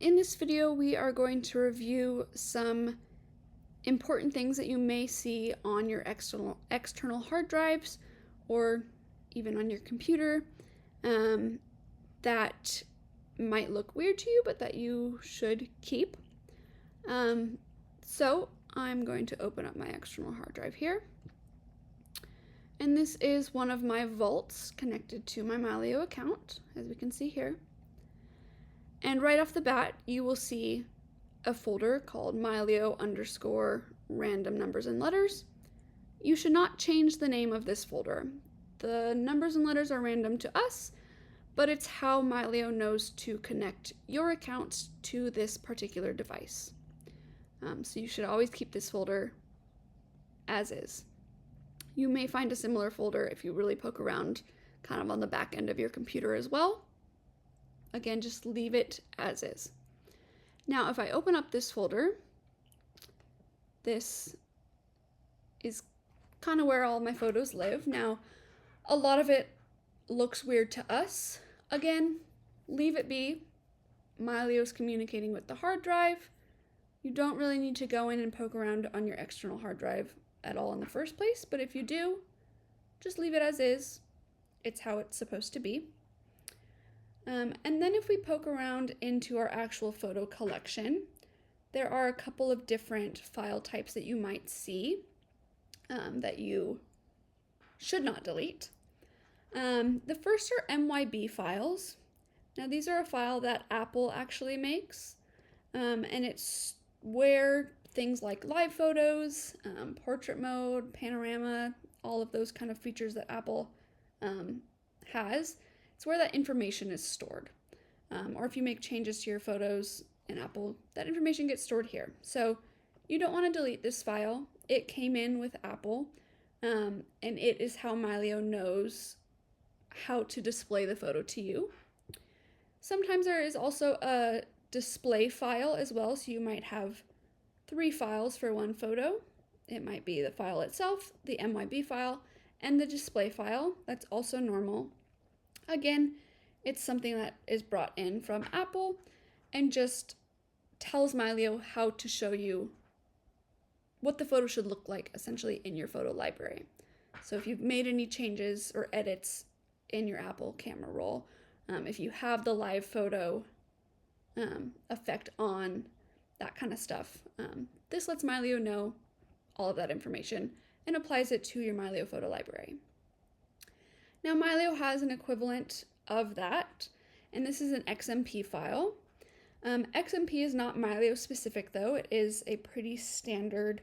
In this video, we are going to review some important things that you may see on your external hard drives or even on your computer that might look weird to you, but that you should keep. So I'm going to open up my external hard drive here. And this is one of my vaults connected to my Mylio account, as we can see here. And right off the bat, you will see a folder called Mylio_random numbers and letters. You should not change the name of this folder. The numbers and letters are random to us, but it's how Mylio knows to connect your account to this particular device. So you should always keep this folder as is. You may find a similar folder if you really poke around kind of on the back end of your computer as well. Again, just leave it as is. Now, if I open up this folder, this is kind of where all my photos live. Now, a lot of it looks weird to us. Again, leave it be. Mylio's communicating with the hard drive. You don't really need to go in and poke around on your external hard drive at all in the first place, but if you do, just leave it as is. It's how it's supposed to be. And then if we poke around into our actual photo collection, there are a couple of different file types that you might see that you should not delete. The first are MYB files. Now these are a file that Apple actually makes, and it's where things like live photos, portrait mode, panorama, all of those kind of features that Apple has, it's where that information is stored. Or if you make changes to your photos in Apple, that information gets stored here. So you don't want to delete this file. It came in with Apple, and it is how Mylio knows how to display the photo to you. Sometimes there is also a display file as well, so you might have 3 files for one photo. It might be the file itself, the MYB file, and the display file. That's also normal. Again, it's something that is brought in from Apple and just tells Mylio how to show you what the photo should look like essentially in your photo library. So if you've made any changes or edits in your Apple camera roll, if you have the live photo effect on, that kind of stuff, this lets Mylio know all of that information and applies it to your Mylio photo library. Now Mylio has an equivalent of that, and this is an XMP file. XMP is not Mylio specific though. It is a pretty standard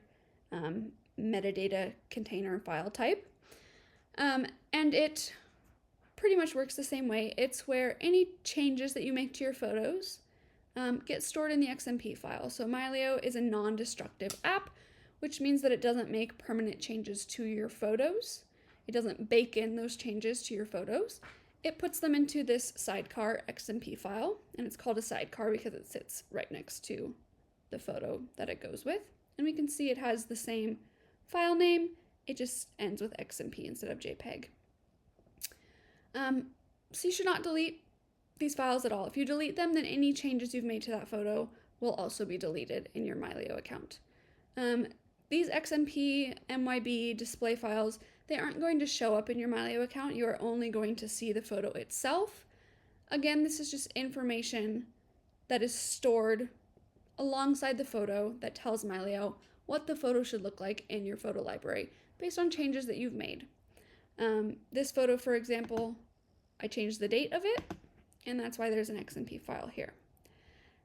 metadata container file type. And it pretty much works the same way. It's where any changes that you make to your photos get stored in the XMP file. So Mylio is a non-destructive app, which means that it doesn't make permanent changes to your photos. It doesn't bake in those changes to your photos. It puts them into this sidecar XMP file, and it's called a sidecar because it sits right next to the photo that it goes with. And we can see it has the same file name, it just ends with XMP instead of JPEG. So you should not delete these files at all. If you delete them, then any changes you've made to that photo will also be deleted in your Mylio account. These XMP, MYB display files, they aren't going to show up in your Mylio account. You are only going to see the photo itself. Again, this is just information that is stored alongside the photo that tells Mylio what the photo should look like in your photo library based on changes that you've made. This photo, for example, I changed the date of it, and that's why there's an XMP file here.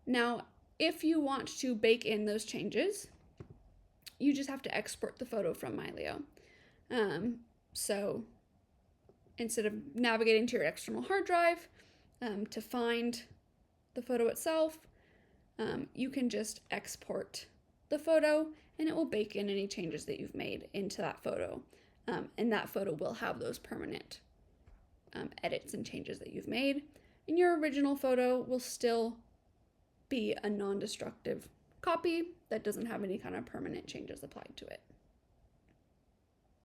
Now, if you want to bake in those changes, you just have to export the photo from Mylio. So instead of navigating to your external hard drive to find the photo itself, you can just export the photo and it will bake in any changes that you've made into that photo. And that photo will have those permanent edits and changes that you've made. And your original photo will still be a non-destructive copy that doesn't have any kind of permanent changes applied to it.